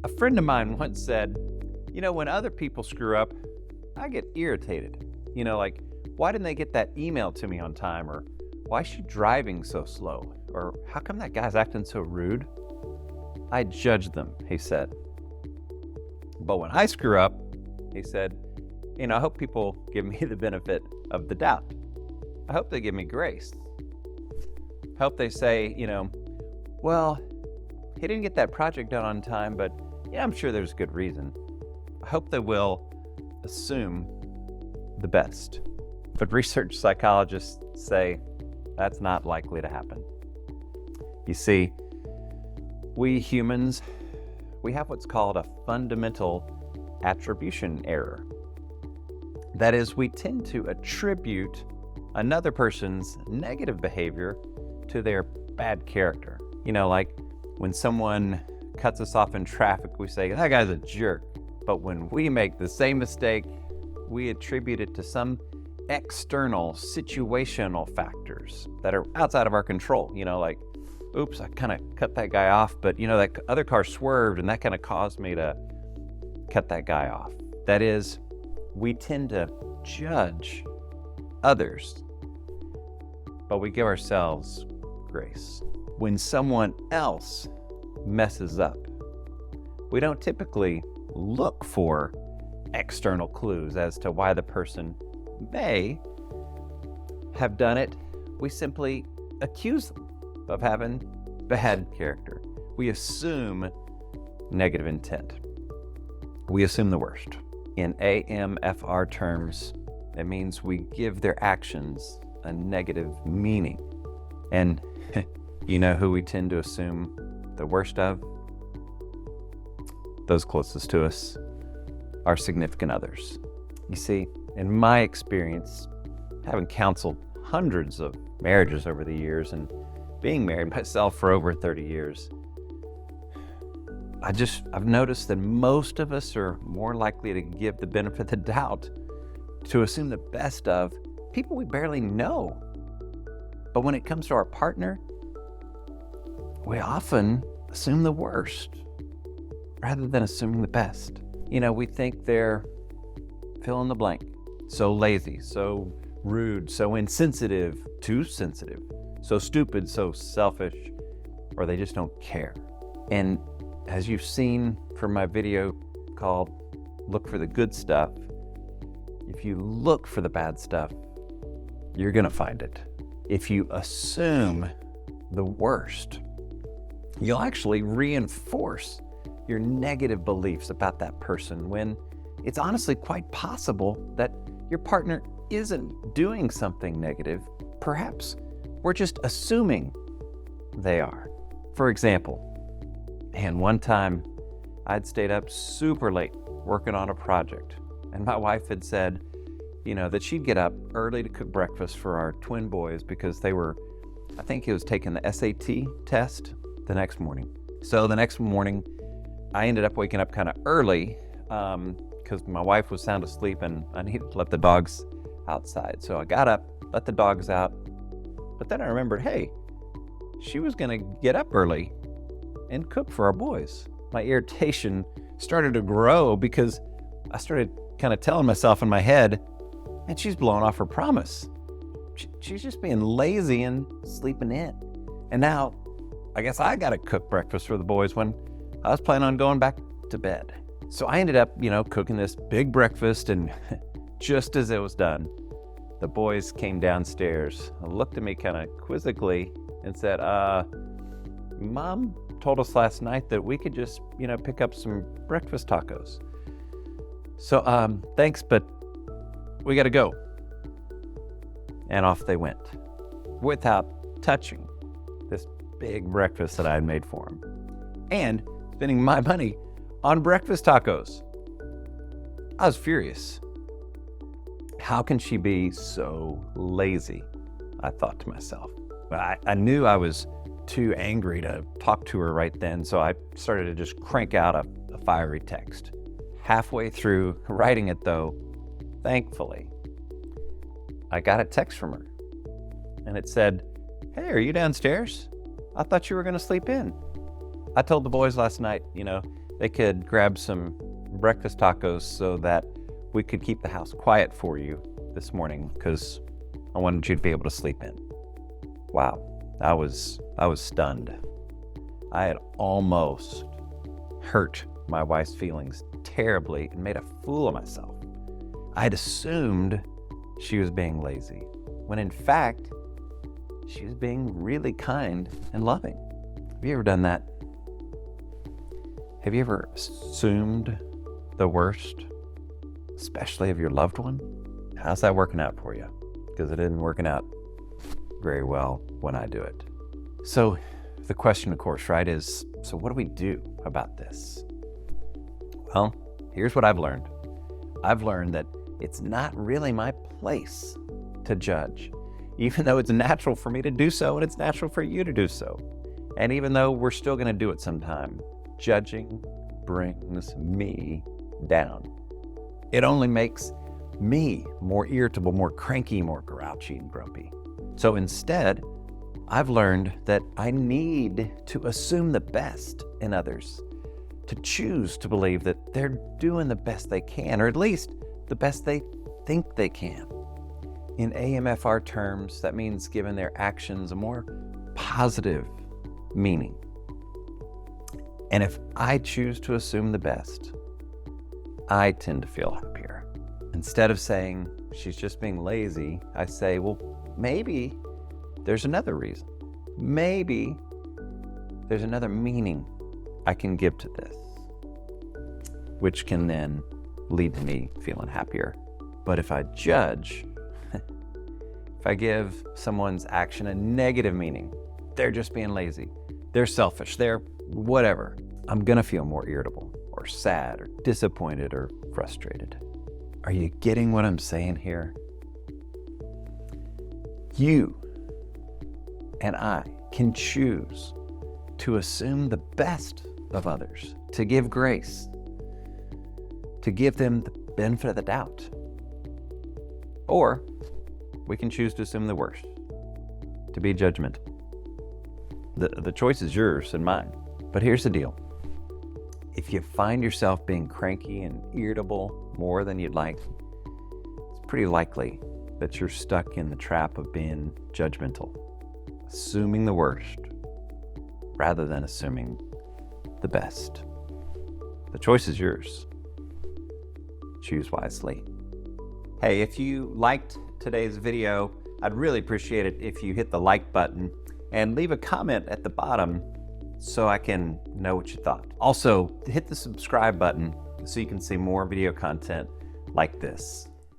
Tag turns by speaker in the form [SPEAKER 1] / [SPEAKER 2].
[SPEAKER 1] A friend of mine once said, when other people screw up, I get irritated. Like, why didn't they get that email to me on time? Or why is she driving so slow? Or how come that guy's acting so rude? I judge them, he said. But when I screw up, he said, I hope people give me the benefit of the doubt. I hope they give me grace. I hope they say, well, he didn't get that project done on time, but I'm sure there's good reason. I hope they will assume the best. But research psychologists say that's not likely to happen. You see, we humans, we have what's called a fundamental attribution error. That is, we tend to attribute another person's negative behavior to their bad character. Like when someone cuts us off in traffic, we say, that guy's a jerk. But when we make the same mistake, we attribute it to some external situational factors that are outside of our control. Like, oops, I kind of cut that guy off, but that other car swerved and that kind of caused me to cut that guy off. That is, we tend to judge others, but we give ourselves grace. When someone else messes up, we don't typically look for external clues as to why the person may have done it. We simply accuse them of having bad character. We assume negative intent. We assume the worst. In AMFR terms, it means we give their actions a negative meaning. And who we tend to assume the worst of? Those closest to us, our significant others. You see, in my experience, having counseled hundreds of marriages over the years and being married myself for over 30 years, I've noticed that most of us are more likely to give the benefit of the doubt, to assume the best of people we barely know. But when it comes to our partner, we often assume the worst rather than assuming the best. We think they're fill in the blank. So lazy, so rude, so insensitive, too sensitive, so stupid, so selfish, or they just don't care. And as you've seen from my video called Look for the Good Stuff, if you look for the bad stuff, you're gonna find it. If you assume the worst, you'll actually reinforce your negative beliefs about that person when it's honestly quite possible that your partner isn't doing something negative. Perhaps we're just assuming they are. For example, one time I'd stayed up super late working on a project, and my wife had said, that she'd get up early to cook breakfast for our twin boys because I think he was taking the SAT test the next morning. So the next morning, I ended up waking up kind of early because my wife was sound asleep and I needed to let the dogs outside. So I got up, let the dogs out, but then I remembered, hey, she was going to get up early and cook for our boys. My irritation started to grow because I started kind of telling myself in my head, and she's blowing off her promise. She's just being lazy and sleeping in. And now I guess I got to cook breakfast for the boys when I was planning on going back to bed. So I ended up, cooking this big breakfast, and just as it was done, the boys came downstairs, looked at me kind of quizzically and said, Mom told us last night that we could just, pick up some breakfast tacos. So, thanks, but we got to go. And off they went without touching this big breakfast that I had made for them and spending my money on breakfast tacos. I was furious. How can she be so lazy? I thought to myself. But I knew I was too angry to talk to her right then, so I started to just crank out a fiery text. Halfway through writing it, though, thankfully, I got a text from her, and it said, "Hey, are you downstairs? I thought you were going to sleep in. I told the boys last night, They could grab some breakfast tacos so that we could keep the house quiet for you this morning because I wanted you to be able to sleep in. Wow, I was stunned. I had almost hurt my wife's feelings terribly and made a fool of myself. I had assumed she was being lazy, when in fact, she was being really kind and loving. Have you ever done that? Have you ever assumed the worst, especially of your loved one? How's that working out for you? Because it isn't working out very well when I do it. So the question, of course, right, is, so what do we do about this? Well, here's what I've learned. I've learned that it's not really my place to judge, even though it's natural for me to do so and it's natural for you to do so. And even though we're still going to do it sometime, judging brings me down. It only makes me more irritable, more cranky, more grouchy and grumpy. So instead, I've learned that I need to assume the best in others, to choose to believe that they're doing the best they can, or at least the best they think they can. In AMFR terms, that means giving their actions a more positive meaning. And if I choose to assume the best, I tend to feel happier. Instead of saying she's just being lazy, I say, well, maybe there's another reason. Maybe there's another meaning I can give to this, which can then lead to me feeling happier. But if I judge, if I give someone's action a negative meaning, they're just being lazy, they're selfish, they're whatever, I'm gonna feel more irritable or sad or disappointed or frustrated. Are you getting what I'm saying here? You and I can choose to assume the best of others, to give grace, to give them the benefit of the doubt. Or we can choose to assume the worst, to be judgmental. The choice is yours and mine. But here's the deal. If you find yourself being cranky and irritable more than you'd like, it's pretty likely that you're stuck in the trap of being judgmental, assuming the worst rather than assuming the best. The choice is yours. Choose wisely. Hey, if you liked today's video, I'd really appreciate it if you hit the like button and leave a comment at the bottom so I can know what you thought. Also, hit the subscribe button so you can see more video content like this.